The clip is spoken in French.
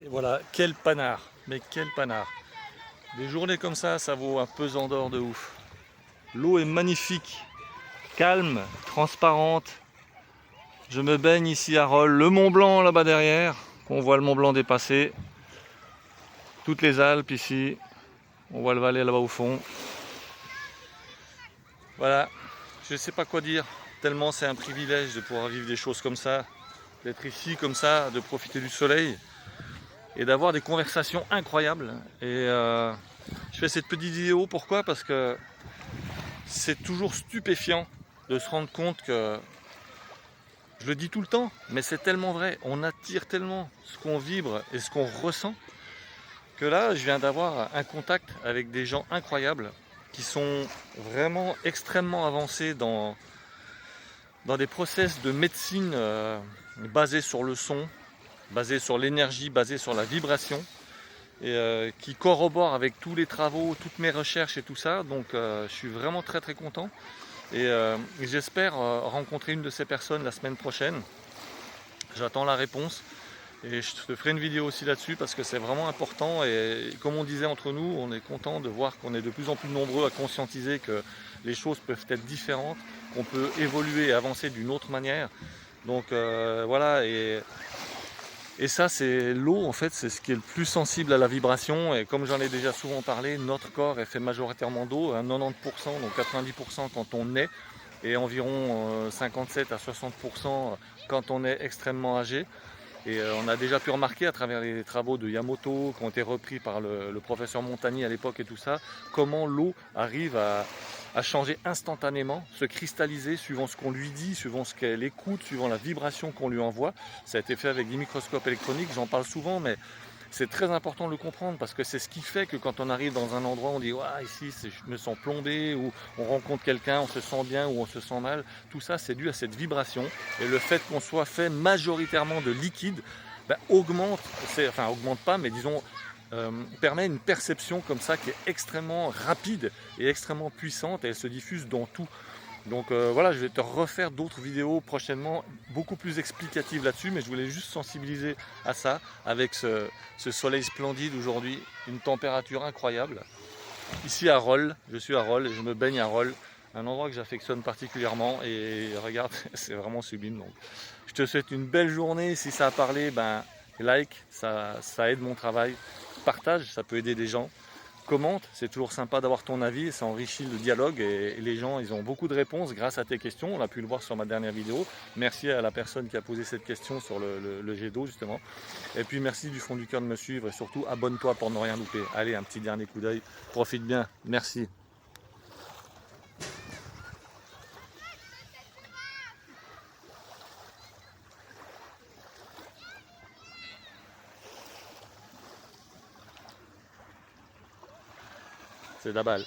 Et voilà, quel panard, mais quel panard. Des journées comme ça vaut un pesant d'or de ouf. L'eau est magnifique, calme, transparente. Je me baigne ici à Rolles, le Mont Blanc là-bas derrière. On voit le Mont Blanc dépasser. Toutes les Alpes ici. On voit le Valais là-bas au fond. Voilà, je ne sais pas quoi dire. Tellement c'est un privilège de pouvoir vivre des choses comme ça. D'être ici comme ça, de profiter du soleil. Et d'avoir des conversations incroyables. Et je fais cette petite vidéo, pourquoi? Parce que c'est toujours stupéfiant de se rendre compte que, je le dis tout le temps, mais c'est tellement vrai, on attire tellement ce qu'on vibre et ce qu'on ressent, que là, je viens d'avoir un contact avec des gens incroyables qui sont vraiment extrêmement avancés dans des process de médecine basés sur le son, basés sur l'énergie, basés sur la vibration, et qui corroborent avec tous les travaux, toutes mes recherches et tout ça. Donc je suis vraiment très très content. Et j'espère rencontrer une de ces personnes la semaine prochaine. J'attends la réponse. Et je te ferai une vidéo aussi là-dessus parce que c'est vraiment important. Et comme on disait entre nous, on est content de voir qu'on est de plus en plus nombreux à conscientiser que les choses peuvent être différentes, qu'on peut évoluer et avancer d'une autre manière. Donc voilà, et ça, c'est l'eau, en fait, c'est ce qui est le plus sensible à la vibration. Et comme j'en ai déjà souvent parlé, notre corps est fait majoritairement d'eau, à 90%, donc 90% quand on naît, et environ 57 à 60% quand on est extrêmement âgé. Et on a déjà pu remarquer à travers les travaux de Yamoto, qui ont été repris par le professeur Montagny à l'époque et tout ça, comment l'eau arrive à changer instantanément, se cristalliser suivant ce qu'on lui dit, suivant ce qu'elle écoute, suivant la vibration qu'on lui envoie. Ça a été fait avec des microscopes électroniques, j'en parle souvent, mais c'est très important de le comprendre parce que c'est ce qui fait que quand on arrive dans un endroit, on dit ah, ici je me sens plombé, ou on rencontre quelqu'un, on se sent bien ou on se sent mal. Tout ça, c'est dû à cette vibration, et le fait qu'on soit fait majoritairement de liquide augmente, enfin augmente pas, mais disons permet une perception comme ça qui est extrêmement rapide et extrêmement puissante, et elle se diffuse dans tout. Donc voilà, je vais te refaire d'autres vidéos prochainement, beaucoup plus explicatives là-dessus, mais je voulais juste sensibiliser à ça, avec ce soleil splendide aujourd'hui, une température incroyable. Ici à Rolles, je suis à Rolles et je me baigne à Rolles, un endroit que j'affectionne particulièrement, et regarde, c'est vraiment sublime. Donc je te souhaite une belle journée. Si ça a parlé, like, ça aide mon travail. Partage, ça peut aider des gens. Commente, c'est toujours sympa d'avoir ton avis, ça enrichit le dialogue, et les gens, ils ont beaucoup de réponses grâce à tes questions. On a pu le voir sur ma dernière vidéo. Merci à la personne qui a posé cette question sur le jet d'eau justement. Et puis merci du fond du cœur de me suivre, et surtout abonne-toi pour ne rien louper. Allez, un petit dernier coup d'œil, profite bien, merci. C'est la balle.